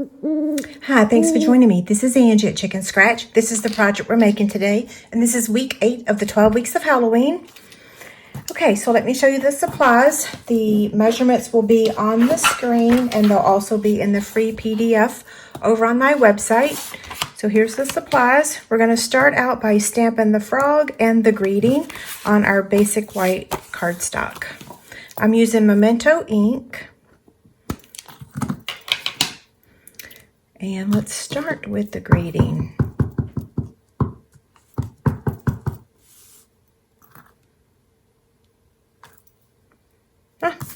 Hi, thanks for joining me. This is Angie at Chicken Scratch. This is the project we're making today, and this is week 8 of the 12 weeks of Halloween. Okay, so let me show you the supplies. The measurements will be on the screen, and they'll also be in the free PDF over on my website. So here's the supplies. We're going to start out by stamping the frog and the greeting on our basic white cardstock. I'm using Memento ink. And let's start with the greeting.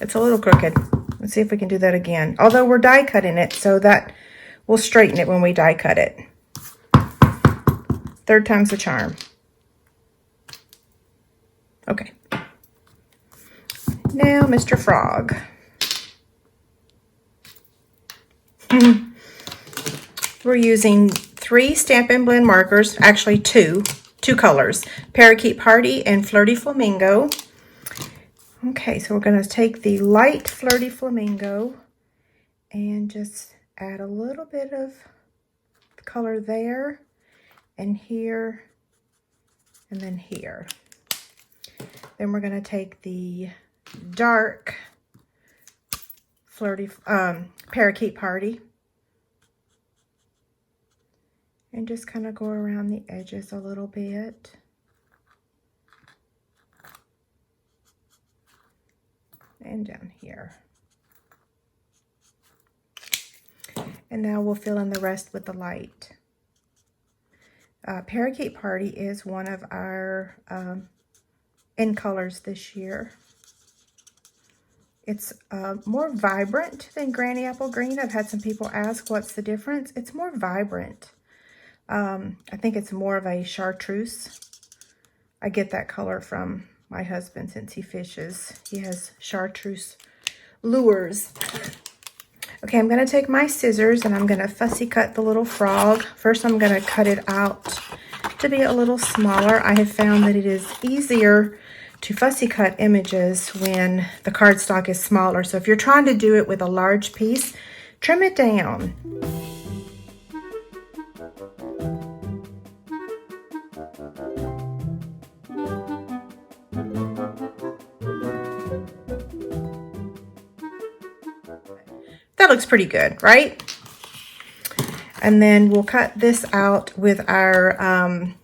It's a little crooked. Let's see if we can do that again. Although we're die cutting it, so that we'll straighten it when we die cut it. Third time's the charm. Okay. Now, Mr. Frog. We're using 3 Stampin' Blend markers, actually two colors, Parakeet Party and Flirty Flamingo. Okay, so we're going to take the light Flirty Flamingo and just add a little bit of color there and here and then here. Then we're going to take the dark Flirty Parakeet Party and just kind of go around the edges a little bit. And down here. And now we'll fill in the rest with the light. Parakeet Party is one of our in colors this year. It's more vibrant than Granny Apple Green. I've had some people ask what's the difference. It's more vibrant. I think it's more of a chartreuse. I get that color from my husband since he fishes. He has chartreuse lures. Okay, I'm going to take my scissors and I'm going to fussy cut the little frog. First, I'm going to cut it out to be a little smaller. I have found that it is easier to fussy cut images when the cardstock is smaller. So if you're trying to do it with a large piece, trim it down. That looks pretty good, right? And then we'll cut this out with our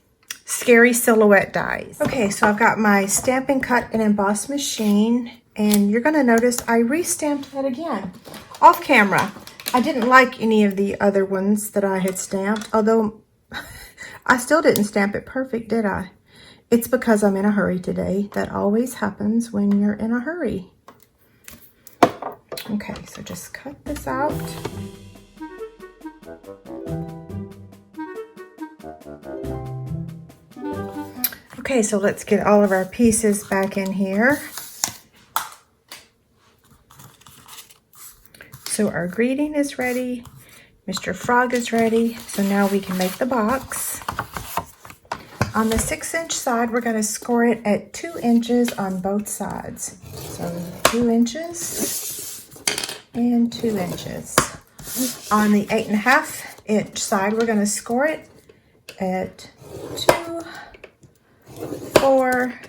Scary Silhouette dies. Okay, so I've got my Stampin' Cut and Emboss machine, and you're gonna notice I re-stamped that again, off camera. I didn't like any of the other ones that I had stamped, although I still didn't stamp it perfect, did I? It's because I'm in a hurry today. That always happens when you're in a hurry. Okay, so just cut this out. Okay, so let's get all of our pieces back in here. So our greeting is ready. Mr. Frog is ready. So now we can make the box. On the 6-inch side, we're going to score it at 2 inches on both sides. So 2 inches. And 2 inches. On the 8.5-inch side, we're going to score it at 2, 4,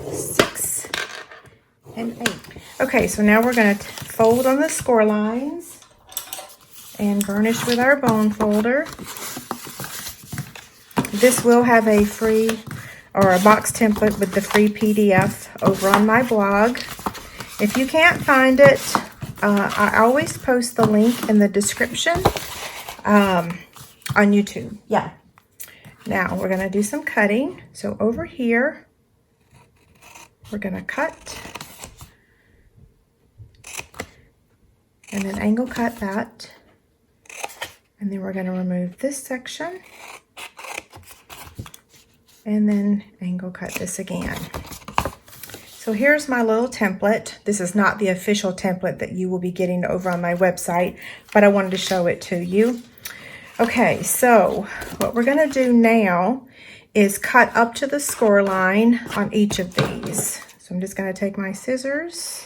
6, and 8. Okay, so now we're going to fold on the score lines and garnish with our bone folder. This will have a free or a box template with the free PDF over on my blog. If you can't find it, I always post the link in the description on YouTube. Yeah. Now we're going to do some cutting. So over here, we're going to cut and then angle cut that. And then we're going to remove this section and then angle cut this again. So here's my little template. This is not the official template that you will be getting over on my website, but I wanted to show it to you. Okay, so what we're gonna do now is cut up to the score line on each of these. So I'm just gonna take my scissors,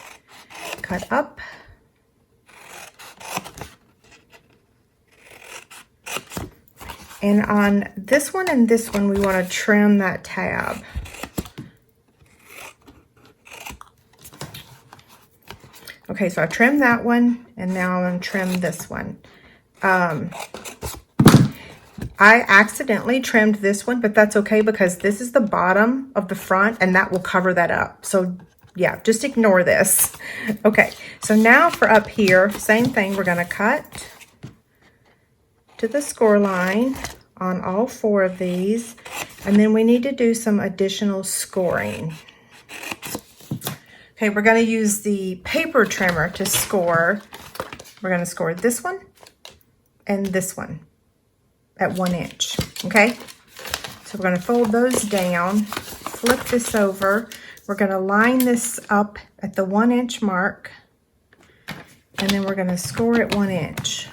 cut up, And on this one and this one, we want to trim that tab. Okay, so I trimmed that one, and now I'm going to trim this one. I accidentally trimmed this one, but that's okay because this is the bottom of the front, and that will cover that up. So yeah, just ignore this. Okay, so now for up here, same thing. We're going to cut to the score line on all 4 of these, and then we need to do some additional scoring. Okay, we're going to use the paper trimmer to score. We're going to score this one and this one at 1 inch. Okay, so we're going to fold those down, flip this over. We're going to line this up at the 1 inch mark, and then we're going to score at 1 inch.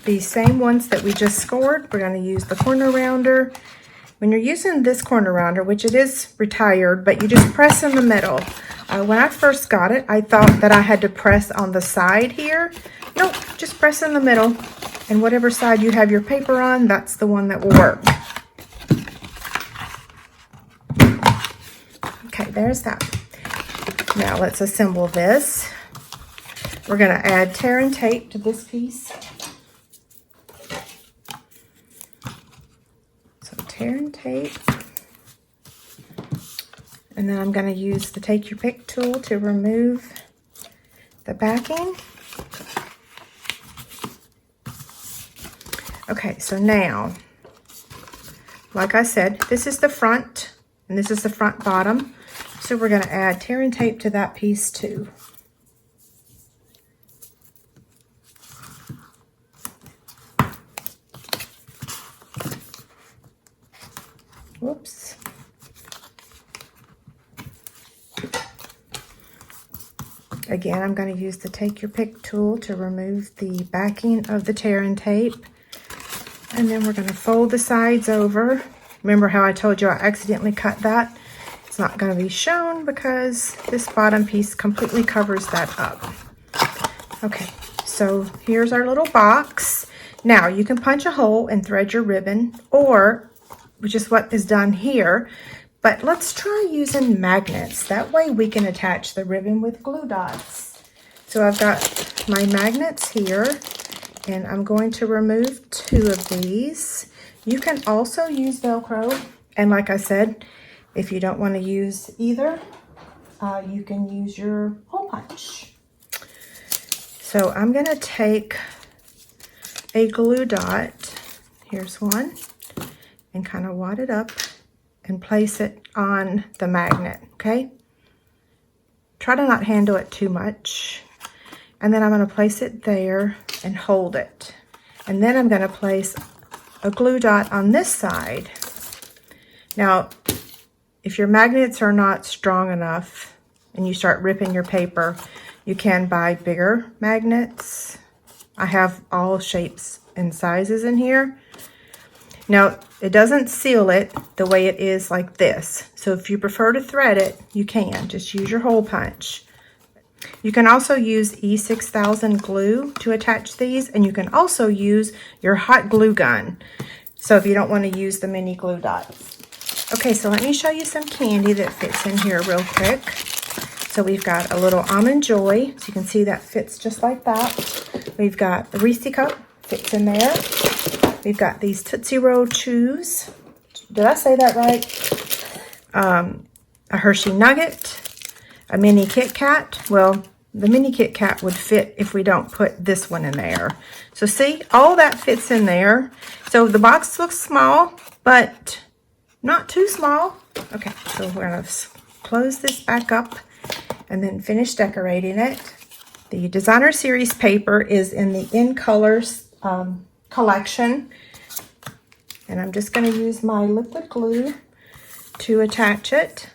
These same ones that we just scored, we're going to use the corner rounder. When you're using this corner rounder, which it is retired, but you just press in the middle. When I first got it, I thought that I had to press on the side here. Nope, just press in the middle, and whatever side you have your paper on, that's the one that will work. Okay, there's that. Now let's assemble this. We're going to add tear and tape to this piece. So tear and tape. And then I'm going to use the Take Your Pick tool to remove the backing. Okay, so now, like I said, this is the front and this is the front bottom. So we're going to add tear and tape to that piece too. Whoops. Again, I'm going to use the Take Your Pick tool to remove the backing of the tear and tape. And then we're going to fold the sides over. Remember how I told you I accidentally cut that? It's not going to be shown because this bottom piece completely covers that up. Okay, so here's our little box. Now, you can punch a hole and thread your ribbon, or, which is what is done here, but let's try using magnets. That way we can attach the ribbon with glue dots. So I've got my magnets here, and I'm going to remove 2 of these. You can also use Velcro, and like I said, if you don't want to use either, you can use your hole punch. So I'm going to take a glue dot, here's one, and kind of wad it up and place it on the magnet, okay? Try to not handle it too much. And then I'm going to place it there and hold it. And then I'm going to place a glue dot on this side. Now, if your magnets are not strong enough and you start ripping your paper, you can buy bigger magnets. I have all shapes and sizes in here. Now, it doesn't seal it the way it is like this. So if you prefer to thread it, you can. Just use your hole punch. You can also use E6000 glue to attach these, and you can also use your hot glue gun. So if you don't want to use the mini glue dots. Okay, so let me show you some candy that fits in here real quick. So we've got a little Almond Joy. So you can see that fits just like that. We've got the Reese Cup, fits in there. We've got these Tootsie Roll Chews. Did I say that right? A Hershey Nugget, a mini Kit Kat. Well, the mini Kit Kat would fit if we don't put this one in there. So see, all that fits in there. So the box looks small, but not too small. Okay, so we're going to close this back up and then finish decorating it. The Designer Series paper is in the In Colors collection. And I'm just going to use my liquid glue to attach it.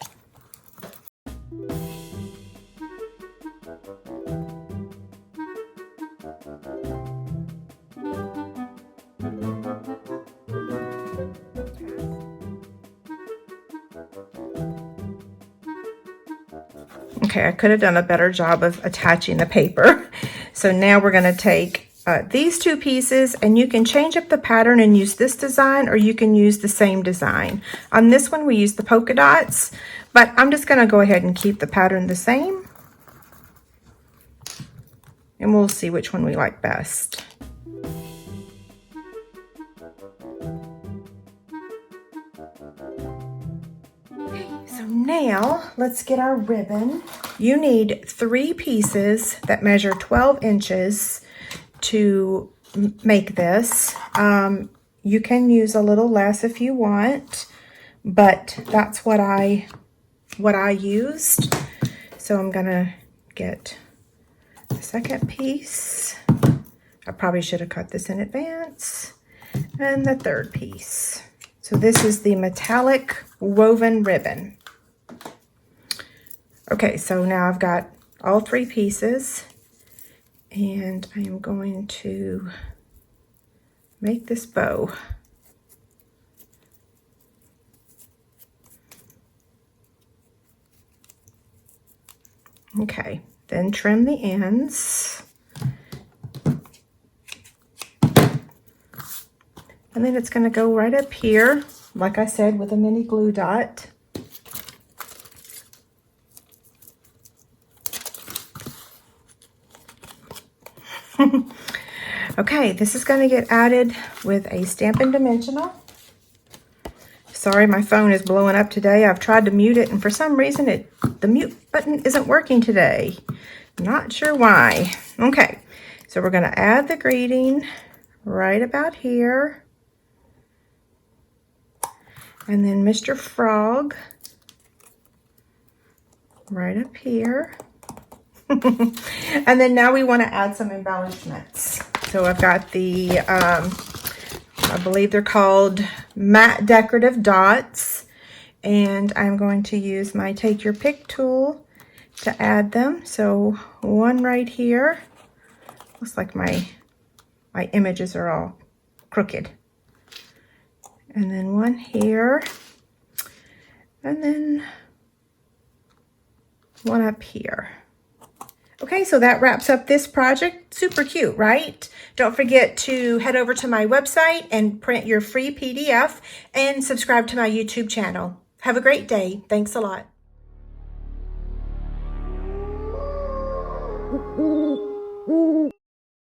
Okay, I could have done a better job of attaching the paper. So now we're going to take these two pieces, and you can change up the pattern and use this design, or you can use the same design. On this one, we use the polka dots, but I'm just going to go ahead and keep the pattern the same. And we'll see which one we like best. So now let's get our ribbon. You need 3 pieces that measure 12 inches to make this. You can use a little less if you want, but that's what I used. So I'm gonna get the second piece. I probably should have cut this in advance. And the third piece. So this is the metallic woven ribbon. Okay, so now I've got all 3 pieces, and I am going to make this bow. Okay, then trim the ends. And then it's going to go right up here, like I said, with a mini glue dot. Okay, this is going to get added with a Stampin' Dimensional. Sorry, my phone is blowing up today. I've tried to mute it, and for some reason the mute button isn't working today. Not sure why. Okay, so we're going to add the greeting right about here. And then Mr. Frog right up here. And then now we want to add some embellishments. So I've got the, I believe they're called matte decorative dots. And I'm going to use my Take Your Pick tool to add them. So one right here. Looks like my images are all crooked. And then one here. And then one up here. Okay, so that wraps up this project. Super cute, right? Don't forget to head over to my website and print your free PDF and subscribe to my YouTube channel. Have a great day. Thanks a lot.